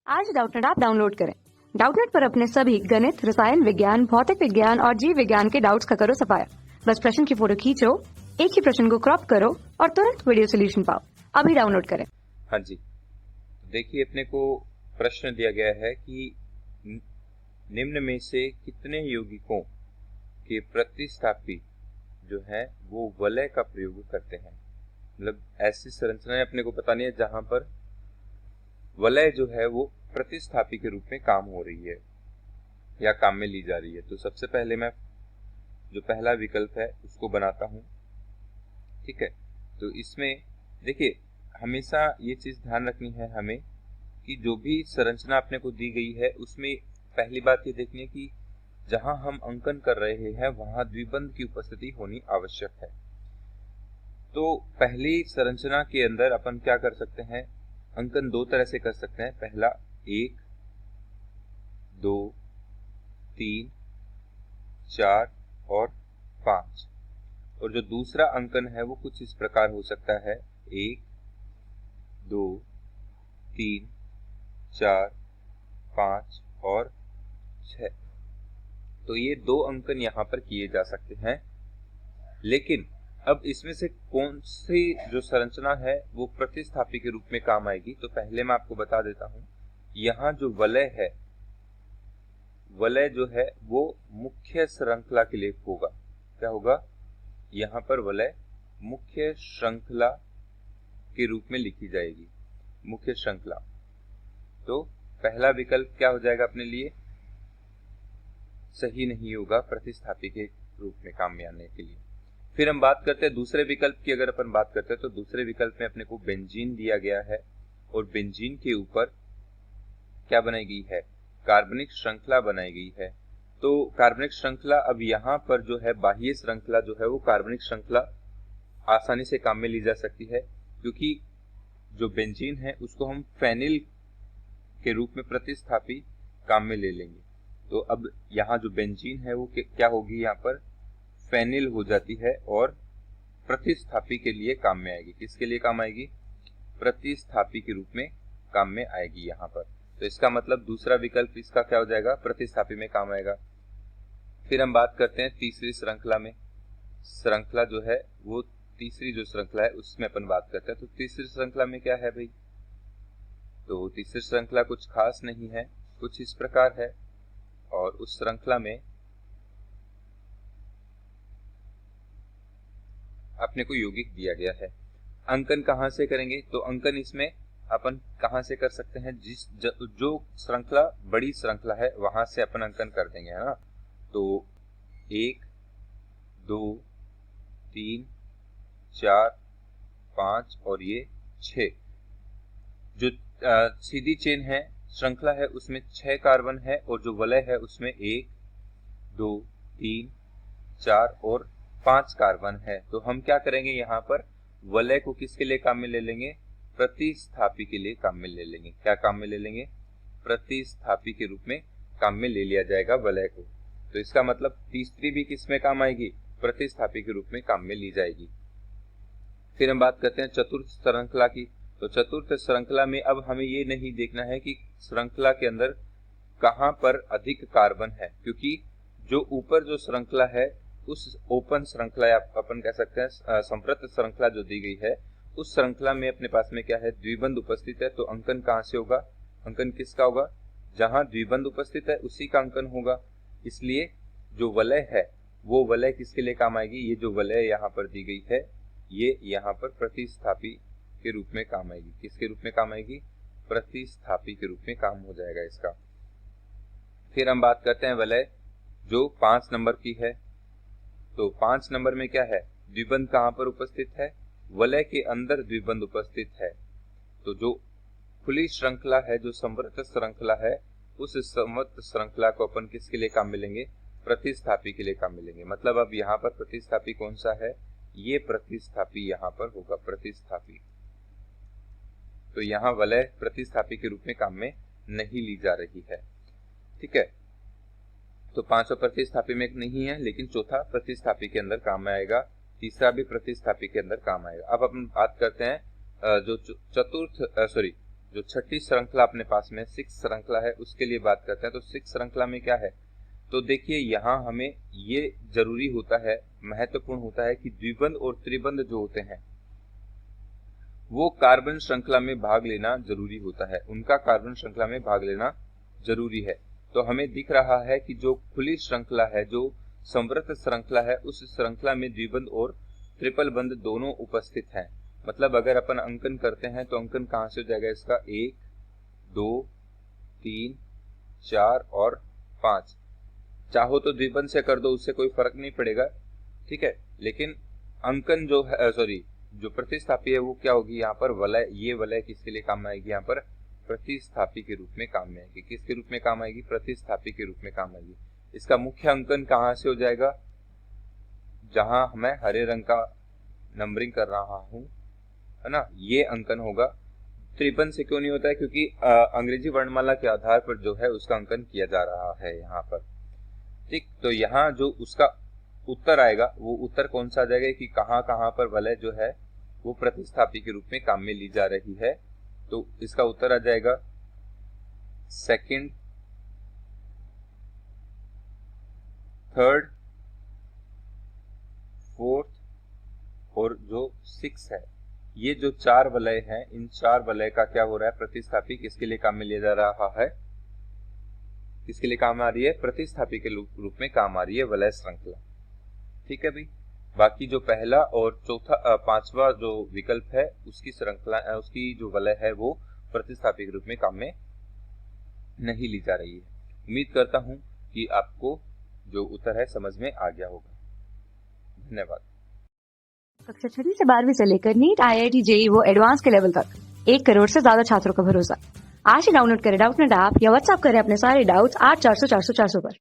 आज Doubtnut app download करें। Doubtnut पर अपने सभी गणित, रसायन विज्ञान, भौतिक विज्ञान और जीव विज्ञान के डाउट्स का करो सफाया। बस प्रश्न की फोटो खींचो, एक ही प्रश्न को क्रॉप करो और तुरंत वीडियो सोल्यूशन पाओ। अभी डाउनलोड करें। हाँ जी, देखिए अपने को प्रश्न दिया गया है कि निम्न में से कितने यौगिकों के प्रतिस्थापी जो है वो वलय का प्रयोग करते हैं। मतलब ऐसी संरचनाएं अपने को बतानी है जहां पर वलय जो है वो प्रतिस्थापी के रूप में काम हो रही है या काम में ली जा रही है। तो सबसे पहले मैं जो पहला विकल्प है उसको बनाता हूं। ठीक है, तो इसमें देखिए हमेशा ये चीज ध्यान रखनी है हमें कि जो भी संरचना अपने को दी गई है उसमें पहली बात ये देखनी है कि जहां हम अंकन कर रहे हैं वहां द्विबंध की उपस्थिति होनी आवश्यक है। तो पहली संरचना के अंदर अपन क्या कर सकते हैं, अंकन दो तरह से कर सकते हैं। पहला 1, 2, 3, 4 और 5, और जो दूसरा अंकन है वो कुछ इस प्रकार हो सकता है 1, 2, 3, 4, 5 और 6। तो ये दो अंकन यहाँ पर किए जा सकते हैं। लेकिन अब इसमें से कौन सी जो संरचना है वो प्रतिस्थापी के रूप में काम आएगी, तो पहले मैं आपको बता देता हूं। यहाँ जो वलय है, वलय जो है वो मुख्य श्रृंखला के लिए होगा। क्या होगा, यहाँ पर वलय मुख्य श्रृंखला के रूप में लिखी जाएगी, मुख्य श्रृंखला। तो पहला विकल्प क्या हो जाएगा अपने लिए, सही नहीं होगा प्रतिस्थापी के रूप में काम में आने के लिए। फिर हम बात करते हैं दूसरे विकल्प की। अगर अपन बात करते हैं तो दूसरे विकल्प में अपने को बेंजीन दिया गया है और बेंजीन के ऊपर क्या बनाई गई है, कार्बनिक श्रृंखला बनाई गई है। तो कार्बनिक श्रृंखला, अब यहाँ पर जो है बाह्य श्रृंखला जो है वो कार्बनिक श्रृंखला आसानी से काम में ली जा सकती है, क्योंकि जो बेंजीन है उसको हम फेनिल के रूप में प्रतिस्थापी काम में ले लेंगे। तो अब यहाँ जो बेंजीन है वो क्या होगी, यहाँ पर फेनिल हो जाती है और प्रतिस्थापी के लिए काम में आएगी। किसके लिए काम आएगी, प्रतिस्थापी के रूप में काम में आएगी यहाँ पर। तो इसका मतलब दूसरा विकल्प इसका क्या हो जाएगा, प्रतिस्थापी में काम आएगा। फिर हम बात करते हैं तीसरी श्रृंखला में। श्रृंखला जो है वो तीसरी जो श्रृंखला है उसमें अपन बात करते हैं। तो तीसरी श्रृंखला में क्या है भाई, तो तीसरी श्रृंखला कुछ खास नहीं है, कुछ इस प्रकार है। और उस श्रृंखला में अपने को यौगिक दिया गया है। अंकन कहां से करेंगे, तो अंकन इसमें अपन कहां से कर सकते हैं, जो श्रृंखला बड़ी श्रृंखला है वहां से अपन अंकन कर देंगे, है ना। तो 1, 2, 3, 4, 5 और ये 6 जो सीधी चेन है, श्रृंखला है, उसमें 6 कार्बन है और जो वलय है उसमें 1, 2, 3, 4 और 5 कार्बन है। तो हम क्या करेंगे, यहाँ पर वलय को किसके लिए काम में ले लेंगे, प्रतिस्थापी के लिए काम में ले लेंगे। क्या काम में ले लेंगे, प्रतिस्थापी के रूप में काम में ले लिया जाएगा वलय को। तो इसका मतलब तीसरी भी किस में काम आएगी, प्रतिस्थापी के रूप में काम में ली जाएगी। फिर हम बात करते हैं चतुर्थ श्रृंखला की। तो चतुर्थ श्रृंखला में अब हमें ये नहीं देखना है कि श्रृंखला के अंदर कहां पर अधिक कार्बन है, क्योंकि जो ऊपर जो श्रृंखला है उस ओपन श्रृंखला या अपन कह सकते हैं संप्रत श्रृंखला जो दी गई है, उस श्रृंखला में अपने पास में क्या है, द्विबंध उपस्थित है। तो अंकन कहां से होगा, अंकन किसका होगा, जहां द्विबंध उपस्थित है उसी का अंकन होगा। इसलिए जो वलय है वो वलय किसके लिए काम आएगी, ये जो वलय यहाँ पर दी गई है ये यहाँ पर प्रतिस्थापी के रूप में काम आएगी। किसके रूप में काम आएगी, प्रतिस्थापी के रूप में काम हो जाएगा इसका। फिर हम बात करते हैं वलय जो 5 नंबर की है। तो 5 नंबर में क्या है, द्विबंध कहां पर उपस्थित है, वलय के अंदर द्विबंध उपस्थित है। तो जो खुली श्रृंखला है, जो संवृत श्रृंखला है, उस संवृत श्रृंखला को अपन किसके लिए काम मिलेंगे, प्रतिस्थापी के लिए काम मिलेंगे। मतलब अब यहाँ पर प्रतिस्थापी कौन सा है, ये प्रतिस्थापी यहाँ पर होगा, प्रतिस्थापी। तो यहाँ वलय प्रतिस्थापी के रूप में काम में नहीं ली जा रही है। ठीक है, तो 5 प्रतिस्थापी में नहीं है, लेकिन चौथा प्रतिस्थापी के अंदर काम में आएगा, तीसरा भी प्रतिस्थापी के अंदर काम आएगा। अब अपन बात करते हैं जो जो छठी श्रृंखला अपने पास में 6 श्रृंखला है उसके लिए बात करते हैं। तो 6 श्रृंखला में क्या है, तो देखिए यहाँ हमें ये जरूरी होता है, महत्वपूर्ण होता है कि द्विबंध और त्रिबंध जो होते हैं वो कार्बन श्रृंखला में भाग लेना जरूरी होता है, उनका कार्बन श्रृंखला में भाग लेना जरूरी है। तो हमें दिख रहा है कि जो खुली श्रृंखला है, जो संवृत श्रृंखला है, उस श्रृंखला में द्विबंध और ट्रिपल बंध दोनों उपस्थित हैं। मतलब अगर अपन अंकन करते हैं तो अंकन कहां से हो जाएगा इसका, 1 2 3 4 और 5। चाहो तो द्विबंध से कर दो, उससे कोई फर्क नहीं पड़ेगा, ठीक है। लेकिन अंकन जो है, जो प्रतिस्थापी है वो क्या होगी यहाँ पर, वलय। ये वलय किसके लिए काम आएगी, यहाँ पर प्रतिस्थापी के रूप में काम में आएगी। किसके रूप में काम आएगी, प्रतिस्थापी के रूप में काम आएगी। इसका मुख्य अंकन कहाँ से हो जाएगा, जहां मैं हरे रंग का नंबरिंग कर रहा हूं, है ना, ये अंकन होगा। त्रिबंध से क्यों नहीं होता है, क्योंकि अंग्रेजी वर्णमाला के आधार पर जो है उसका अंकन किया जा रहा है यहाँ पर, ठीक। तो यहाँ जो उसका उत्तर आएगा वो उत्तर कौन सा आ जाएगा कि कहाँ कहाँ पर वलय जो है वो प्रतिस्थापी के रूप में काम में ली जा रही है। तो इसका उत्तर आ जाएगा सेकंड, थर्ड, फोर्थ और जो 6 है। ये जो 4 वलय हैं, इन 4 वलय का क्या हो रहा है, प्रतिस्थापी किसके लिए काम में लिया जा रहा है, किसके लिए काम आ रही है, प्रतिस्थापी के रूप में काम आ रही है वलय श्रृंखला, ठीक है भाई। बाकी जो पहला और चौथा 5वां जो विकल्प है उसकी श्रृंखला, उसकी जो वलय है वो प्रतिस्थापी के रूप में काम में नहीं ली जा रही है। उम्मीद करता हूं कि आपको जो उत्तर है समझ में आ गया होगा। धन्यवाद। कक्षा 6 से 12वीं से लेकर नीट, IIT, JEE वो एडवांस के लेवल तक 1 करोड़ से ज्यादा छात्रों का भरोसा। आज ही डाउनलोड करें डाउटनेट ऐप या व्हाट्सएप करें अपने सारे डाउट्स 8400 400 400 पर।